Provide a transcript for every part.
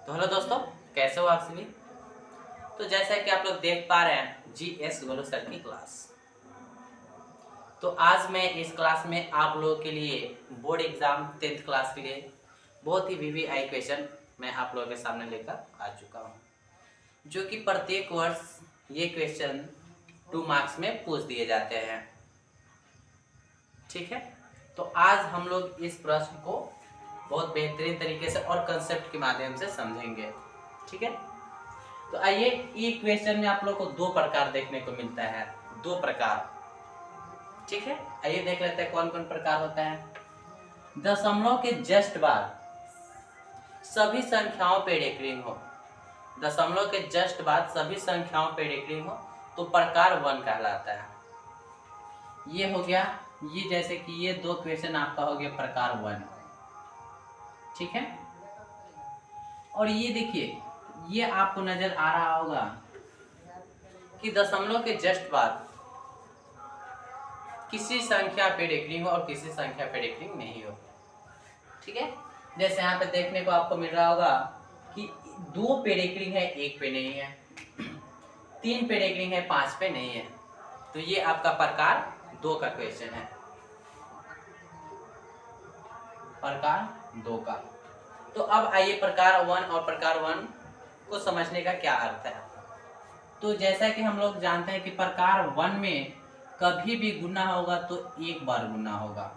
तो हेलो दोस्तों, कैसे हो आप सभी। तो जैसा कि आप लोग देख पा रहे हैं GS गोलू सर की क्लास। तो आज मैं इस क्लास में आप लोगों के लिए बोर्ड एग्जाम 10th क्लास के लिए बहुत ही VVI क्वेश्चन मैं आप लोगों के सामने लेकर आ चुका हूं, जो कि प्रत्येक वर्ष ये क्वेश्चन 2 मार्क्स में पूछ दिए जाते हैं। ठीक है, तो आज हम लोग इस प्रश्न को बहुत बेहतरीन तरीके से और कंसेप्ट के माध्यम से समझेंगे। ठीक है, तो आइए, ये क्वेश्चन में आप लोग को दो प्रकार देखने को मिलता है, दो प्रकार। ठीक है, आइए देख लेते हैं कौन कौन प्रकार होता है। दशमलव के जस्ट बाद सभी संख्याओं पे रेकरिंग हो, दशमलव के जस्ट बाद सभी संख्याओं पे रेकरिंग हो तो प्रकार 1 कहलाता है। ये हो गया, ये जैसे कि ये दो क्वेश्चन आपका हो गया प्रकार 1। ठीक है, और ये देखिए, ये आपको नजर आ रहा होगा कि दशमलव के जस्ट बाद किसी संख्या पे रेकरिंग हो और किसी संख्या पे रेकरिंग नहीं हो। ठीक है, जैसे यहाँ पे देखने को आपको मिल रहा होगा कि 2 पे रेकरिंग है, 1 पे नहीं है, 3 पे रेकरिंग है, 5 पे नहीं है। तो ये आपका प्रकार 2 का क्वेश्चन है, प्रकार 2 का। तो अब आइए प्रकार 1 और प्रकार 1 को समझने का क्या अर्थ है। तो जैसा कि हम लोग जानते हैं कि प्रकार 1 में कभी भी गुना होगा तो एक बार गुना होगा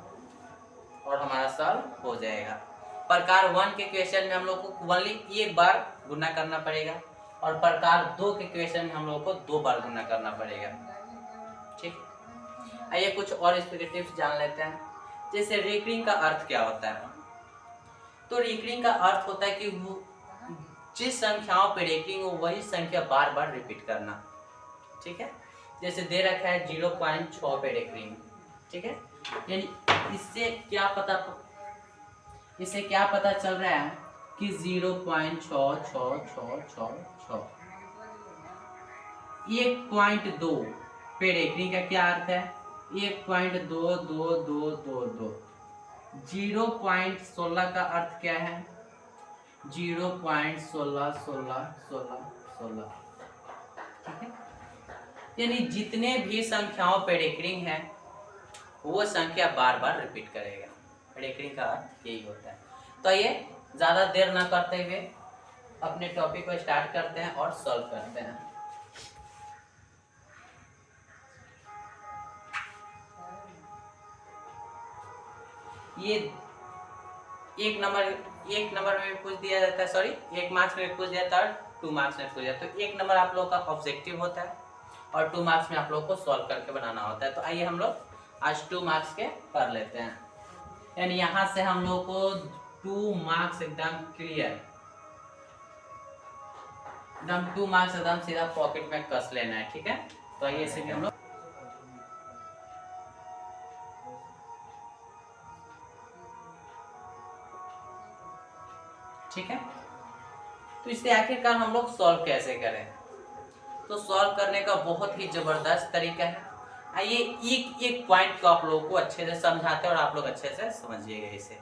और हमारा सॉल्व हो जाएगा। प्रकार 1 के क्वेश्चन में हम लोग को ओनली एक बार गुना करना पड़ेगा और प्रकार 2 के क्वेश्चन में हम लोग को 2 बार गुना करना पड़ेगा। ठीक, आइए कुछ और इसके टिप्स जान लेते हैं। जैसे रेकरिंग का अर्थ क्या होता है। तो रेकरिंग का अर्थ होता है कि वो जिस संख्याओं पे रेकरिंग हो वही संख्या बार बार रिपीट करना। ठीक है, जैसे दे रखा है 0.6 पे रेकरिंग। ठीक है, यानी इससे क्या पता चल रहा है कि 0.666666। 1.2 पे रेकरिंग का क्या अर्थ है, 1.22222। 0.16 का अर्थ क्या है, 0.161616। ठीक है, यानी जितने भी संख्याओं पे रेकरिंग है वो संख्या बार बार रिपीट करेगा। रेकरिंग का अर्थ यही होता है। तो आइए ज्यादा देर ना करते हुए अपने टॉपिक को स्टार्ट करते हैं और सॉल्व करते हैं। ये एक नंबर में पूछ दिया जाता है, सॉरी 1 मार्क्स में पूछ दिया था, 2 मार्क्स में पूछ दिया। तो 1 नंबर आप लोग का ऑब्जेक्टिव होता है और 2 मार्क्स में आप लोग को सॉल्व करके बनाना होता है। तो आइए हम लोग आज 2 मार्क्स के कर लेते हैं। यानी यहाँ से हम लोग को 2 मार्क्स एकदम क्लियर, एकदम 2 मार्क्स एकदम सीधा पॉकेट में कस लेना है। ठीक है, तो आइए इसे भी हम लोग ठीक है। तो इससे आखिरकार हम लोग सॉल्व कैसे करें। तो सॉल्व करने का बहुत ही जबरदस्त तरीका है। आइए एक एक पॉइंट को आप लोगों को अच्छे से समझाते हैं और आप लोग अच्छे से समझिएगा इसे।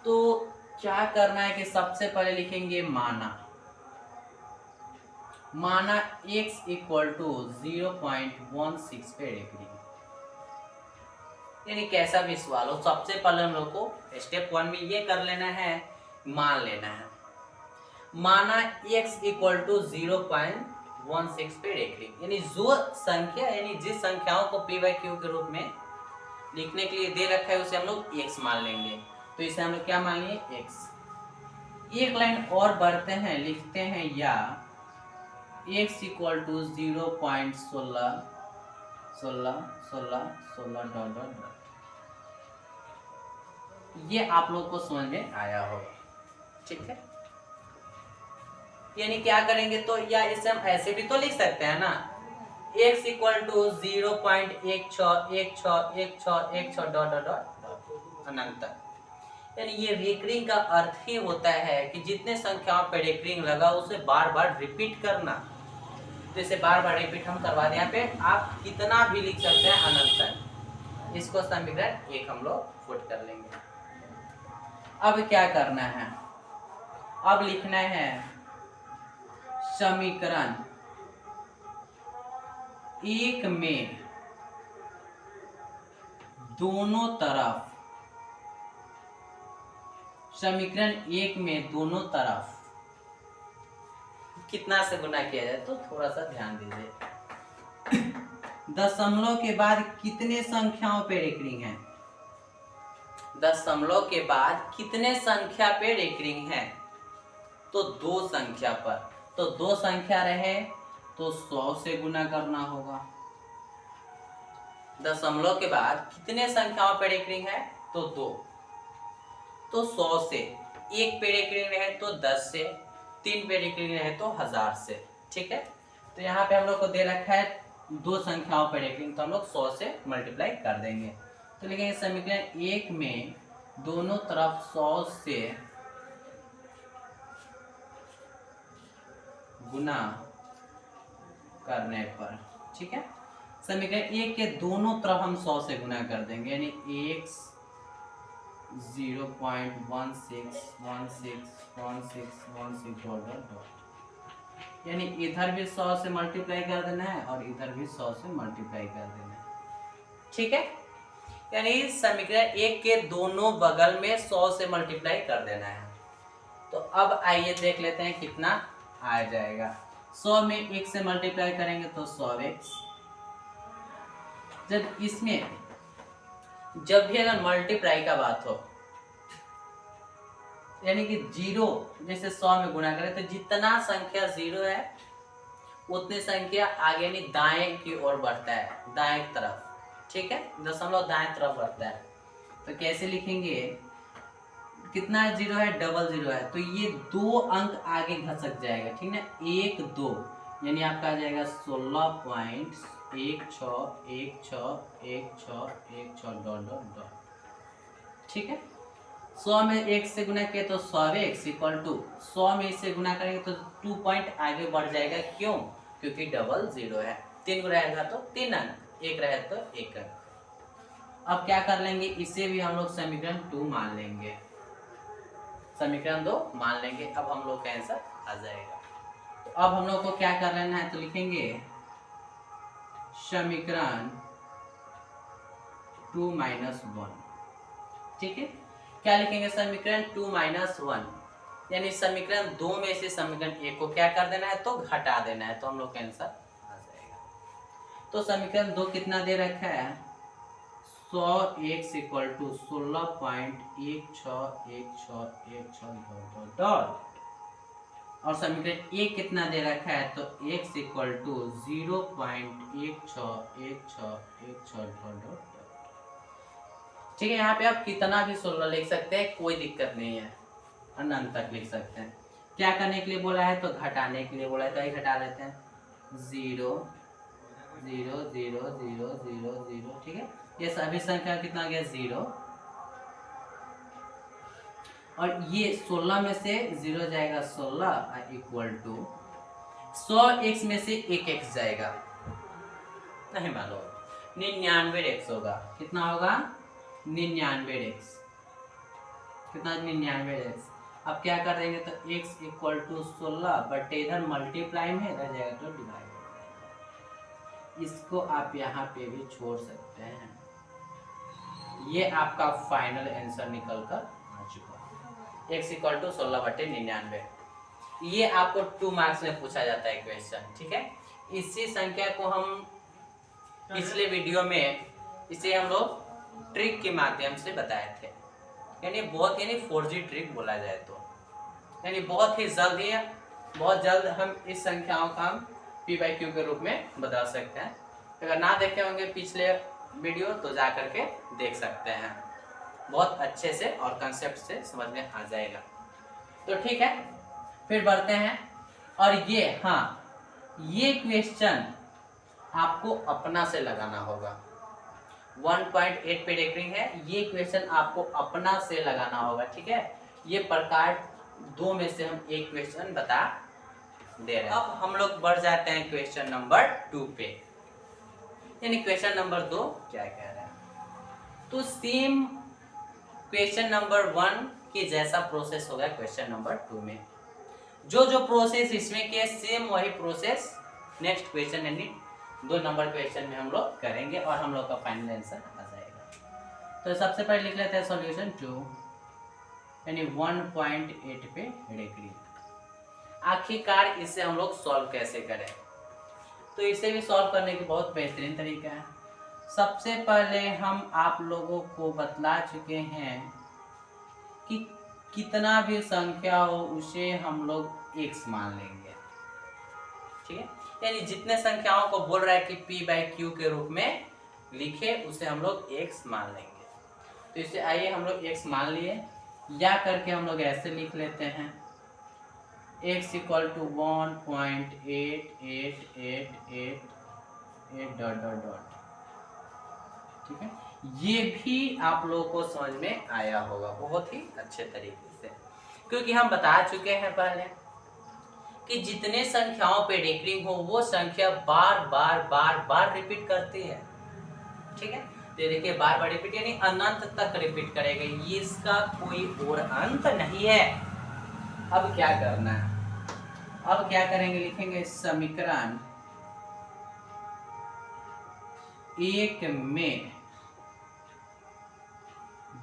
तो क्या करना है कि सबसे पहले लिखेंगे माना x इक्वल टू 0.16 पे रेकरिंग। यानी कैसा भी सवाल हो, सबसे पहले हम लोग को स्टेप 1 में ये कर लेना है, मान लेना है। माना x इक्वल टू 0.16 पे रेकरिंग, यानी जो संख्या, यानी जिस संख्याओं को p बाई क्यू के रूप में लिखने के लिए दे रखा है उसे हम लोग x मान लेंगे। तो इसे हम लोग क्या मान लिए, x। एक लाइन और बढ़ते हैं, लिखते हैं या x इक्वल टू 0.161616 ... ये आप लोग को समझ में आया होगा। ठीक है, यानी क्या करेंगे, तो या इसे हम ऐसे भी तो लिख सकते हैं ना, x इक्वल टू 0.161616 ... अनंत। यानी ये रेकरिंग का अर्थ ही होता है कि जितने संख्याओं पे रेकरिंग लगा उसे बार बार रिपीट करना। तो इसे बार बार रिपीट हम करवा दें, यहाँ पे आप कितना भी लिख सकते हैं अनंत तक। इसको समीकरण 1 हम लोग फुट कर लेंगे। अब क्या करना है, अब लिखना है समीकरण 1 में दोनों तरफ, समीकरण 1 में दोनों तरफ कितना से गुना किया जाए, तो थोड़ा सा ध्यान दीजिए। दशमलव के बाद कितने संख्याओं पे रेकरिंग है, दशमलव के बाद कितने संख्या पे रेकरिंग है, तो 2 संख्या पर। तो 2 संख्या रहे तो 100 से गुना करना होगा। दशमलव के बाद कितने संख्याओं पे रेकरिंग है, तो 2, तो 100 से। 1 पे रेकरिंग रहे तो 10 से, 3 पे रेकरिंग रहे तो 1000 से। ठीक है, तो यहाँ पे हम लोग को दे रखा है 2 संख्याओं पे रेकरिंग, तो हम लोग 100 से मल्टीप्लाई कर देंगे। तो लिखेंगे समीकरण 1 में दोनों तरफ 100 से गुना करने पर। ठीक है, समीकरण 1 के दोनों तरफ हम 100 से गुना कर देंगे, यानी x 0.161616 यानी इधर भी 100 से मल्टीप्लाई कर देना है और इधर भी 100 से मल्टीप्लाई कर देना है। ठीक है, यानी समीकरण 1 के दोनों बगल में 100 से मल्टीप्लाई कर देना है। तो अब आइए देख लेते हैं कितना आ जाएगा। 100 में 1 से मल्टीप्लाई करेंगे तो 100x। जब इसमें जब भी अगर मल्टीप्लाई का बात हो, यानी कि 0 जैसे 100 में गुणा करें तो जितना संख्या 0 है उतनी संख्या आगे यानी दाएं की ओर बढ़ता है, दाएं तरफ। ठीक है, दशमलव दाएं तरफ बढ़ता है। तो कैसे लिखेंगे, कितना 0 है, डबल 0 है, तो ये 2 अंक आगे घसक जाएगा। ठीक है, 1 2 यानी आपका आ जाएगा 16.161616 डॉट डॉट डॉट। ठीक है, 100 में 1 से गुना किया तो 100x इक्वल टू 100 में इससे गुना करेंगे तो 2 पॉइंट आगे बढ़ जाएगा। क्यों, क्योंकि डबल 0 है। 3 रहेगा तो 3 अंक, 1 रहे तो 1 अंक। अब क्या कर लेंगे, इसे भी हम लोग समीकरण 2 मान लेंगे, समीकरण 2 मान लेंगे। अब हम लोग का आंसर आ जाएगा। तो अब हम लोग को क्या कर लेना है, तो लिखेंगे समीकरण 2 - 1। ठीक है, क्या लिखेंगे, समीकरण 2 - 1 यानी समीकरण 2 में से समीकरण 1 को क्या कर देना है, तो घटा देना है। तो हम लोग का आंसर आ जाएगा। तो समीकरण 2 कितना दे रखा है, 100x इक्वल टू 16.161616 और समीकरण 1 कितना दे रखा है, तो x इक्वल टू 0.161616। ठीक है, यहाँ पे आप कितना भी 16 लिख सकते हैं, कोई दिक्कत नहीं है, अनंत तक लिख सकते हैं। क्या करने के लिए बोला है, तो घटाने के लिए बोला है, तो ये घटा लेते हैं 0 0 0 0 0 0। ठीक है, ये सभी संख्या कितना गया, 0, और ये 16 में से 0 जाएगा 16 इक्वल टू 100x में से 1x जाएगा, नहीं मालूम, 99x होगा। कितना होगा, 99x। कितना, 99x। अब क्या कर देंगे, तो x इक्वल टू 16, बट इधर मल्टीप्लाई में इधर जाएगा तो डिवाइड हो जाएगा। इसको आप यहाँ पे भी छोड़ सकते हैं। ये आपका फाइनल आंसर निकल कर आ चुका है, x इक्वल टू 16/99। ये आपको 2 मार्क्स में पूछा जाता है क्वेश्चन। ठीक है, इसी संख्या को हम पिछले वीडियो में इसे हम लोग ट्रिक के माध्यम से बताए थे, यानी बहुत, यानी 4G ट्रिक बोला जाए तो, यानी बहुत ही जल्द ही, बहुत जल्द हम इस संख्याओं का हम P/Q के रूप में बता सकते हैं। अगर ना देखे होंगे पिछले वीडियो तो जा करके देख सकते हैं, बहुत अच्छे से और कंसेप्ट से समझ में आ जाएगा। तो ठीक है, फिर बढ़ते हैं। और ये, हाँ, ये क्वेश्चन आपको अपना से लगाना होगा। 1.8 पे रेकरिंग है, ये क्वेश्चन आपको अपना से लगाना होगा। ठीक है, ये प्रकार 2 में से हम एक क्वेश्चन बता दे रहे हैं। अब हम लोग बढ़ जाते हैं क्वेश्चन नंबर 2 पे, यानी क्वेश्चन नंबर 2 क्या कह रहा है। तो सेम क्वेश्चन नंबर 1 के जैसा प्रोसेस होगा क्वेश्चन नंबर 2 में। जो जो प्रोसेस इसमें किए सेम वही प्रोसेस नेक्स्ट क्वेश्चन यानी 2 नंबर क्वेश्चन में हम लोग करेंगे और हम लोग का फाइनल आंसर आ जाएगा। तो सबसे पहले लिख लेते हैं सॉल्यूशन 2 यानी 1.8 पे डिग्री। आखिरकार इसे हम लोग सॉल्व कैसे करें, तो इसे भी सॉल्व करने की बहुत बेहतरीन तरीका है। सबसे पहले हम आप लोगों को बतला चुके हैं कि कितना भी संख्या हो उसे हम लोग x मान लेंगे, ठीक है। यानी जितने संख्याओं को बोल रहा है कि p/q के रूप में लिखे उसे हम लोग x मान लेंगे। तो इसे आइए हम लोग x मान लिए, या करके हम लोग ऐसे लिख लेते हैं x = 1.8888 ... ठीक है। ये भी आप लोगों को समझ में आया होगा बहुत ही अच्छे तरीके से, क्योंकि हम बता चुके हैं पहले कि जितने संख्याओं पे डिक्रीजिंग हो वो संख्या बार बार बार बार रिपीट करती है, ठीक है। तो देखिए बार बार रिपीट यानी अनंत तक रिपीट करेगा, इसका कोई और अंत नहीं है। अब क्या करना है, अब क्या करेंगे, लिखेंगे समीकरण 1 में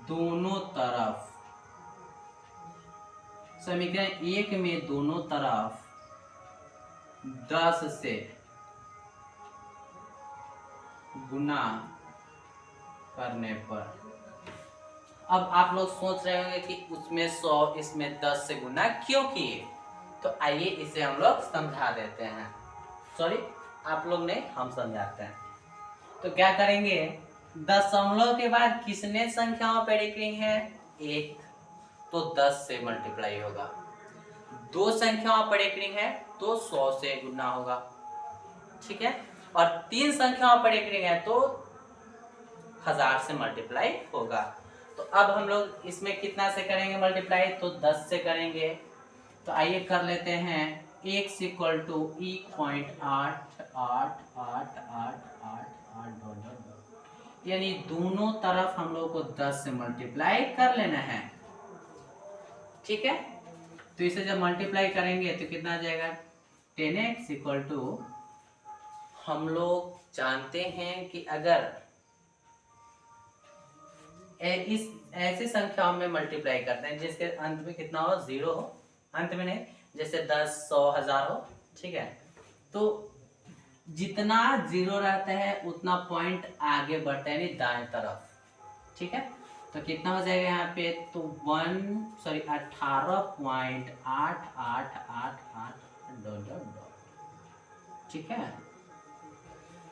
दोनों तरफ, समीकरण 1 में दोनों तरफ 10 से गुना करने पर, अब आप लोग सोच रहे होंगे कि उसमें 100 इसमें 10 से गुना क्यों किए, तो आइए इसे हम लोग समझा देते हैं। सॉरी आप लोग नहीं, हम समझाते हैं। तो क्या करेंगे, दशमलव के बाद किसने संख्याओं पे डिक्रीजिंग है 1, तो 10 से मल्टीप्लाई होगा। 2 संख्याओं पर डिक्रीजिंग है तो 100 से गुना होगा, ठीक है। और 3 संख्याओं पर डिक्रीजिंग है तो 1000 से मल्टीप्लाई होगा। तो अब हम लोग इसमें कितना से करेंगे मल्टीप्लाई, तो 10 से करेंगे। तो आइए कर लेते हैं x = 1.888888 यानी दोनों तरफ हम लोग को 10 से मल्टीप्लाई कर लेना है, ठीक है। तो इसे जब मल्टीप्लाई करेंगे तो कितना आ जाएगा 10x = हम लोग जानते हैं कि अगर इस ऐसी संख्याओं में मल्टीप्लाई करते हैं जिसके अंत में कितना हो 0 हो, अंत में नहीं, जैसे 10 100 1000 हो, ठीक है। तो जितना 0 रहता है उतना पॉइंट आगे बढ़ता है यानी दाएं तरफ, ठीक है। तो कितना हो जाएगा यहाँ पे, तो 18.8888 ... ठीक है।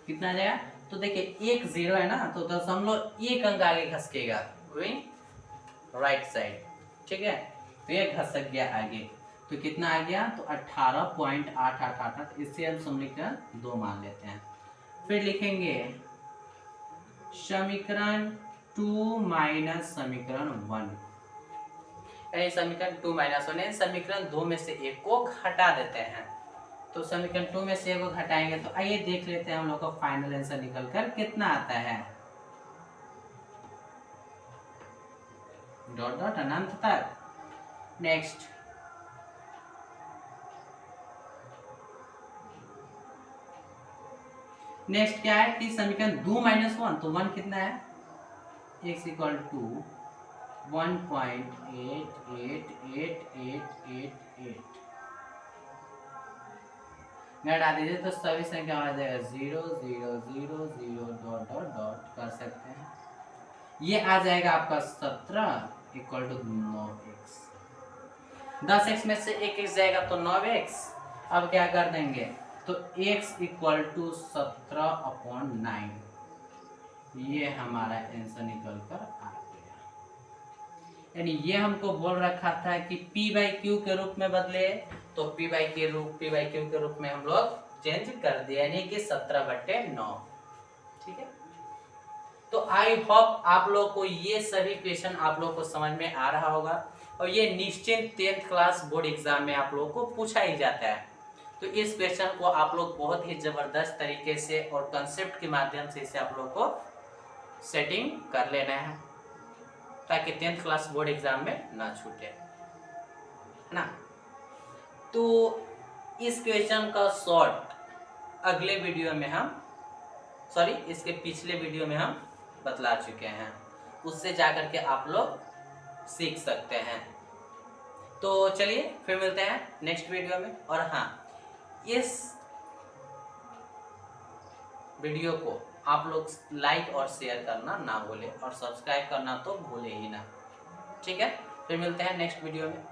कितना आ जाएगा, तो देखिए 1 0 है ना, तो दशमलव 1 अंक आगे खसकेगा राइट साइड, ठीक है। तो ये खसक गया आगे, तो कितना आ गया, तो 18.8888, इससे हम समीकरण 2 मान लेते हैं। फिर लिखेंगे समीकरण 2 माइनस समीकरण 1, समीकरण 2 माइनस 1 समीकरण 2 में से एक को घटा देते हैं। तो समीकरण 2 में से एक को घटाएंगे, तो आइए देख लेते हैं हम लोग का फाइनल आंसर निकल कर कितना आता है, डॉट डॉट अनंत तक। नेक्स्ट क्या है कि समीकरण 2 माइनस 1, तो 1 कितना है, x = 1.888888 घटा दीजिए तो सभी संख्या आ जाएगा 0 0 0 0 डॉट डॉट डॉट कर सकते हैं। ये आ जाएगा आपका 17 = 9x। 10x में से 1x जाएगा तो 9x। अब क्या कर देंगे, तो x = 17/9, ये हमारा आंसर निकल कर आ गया। यानी ये हमको बोल रखा था कि p/q के रूप में बदले, तो p/q के रूप में हम लोग चेंज कर दिया, यानी कि 17/9, ठीक है। तो आई होप आप लोग को ये सभी क्वेश्चन आप लोग को समझ में आ रहा होगा, और ये निश्चित 10th क्लास बोर्ड एग्जाम में आप लोगों को पूछा ही जाता है। तो इस क्वेश्चन को आप लोग बहुत ही जबरदस्त तरीके से और कंसेप्ट के माध्यम से इसे आप लोग को सेटिंग कर लेना है, ताकि 10th क्लास बोर्ड एग्जाम में ना छूटे, है ना। तो इस क्वेश्चन का शॉर्ट अगले वीडियो में हम इसके पिछले वीडियो में हम बतला चुके हैं, उससे जाकर के आप लोग सीख सकते हैं। तो चलिए फिर मिलते हैं नेक्स्ट वीडियो में। और हाँ, इस वीडियो को आप लोग लाइक और शेयर करना ना भूलें और सब्सक्राइब करना तो भूले ही ना। ठीक है, फिर मिलते हैं नेक्स्ट वीडियो में।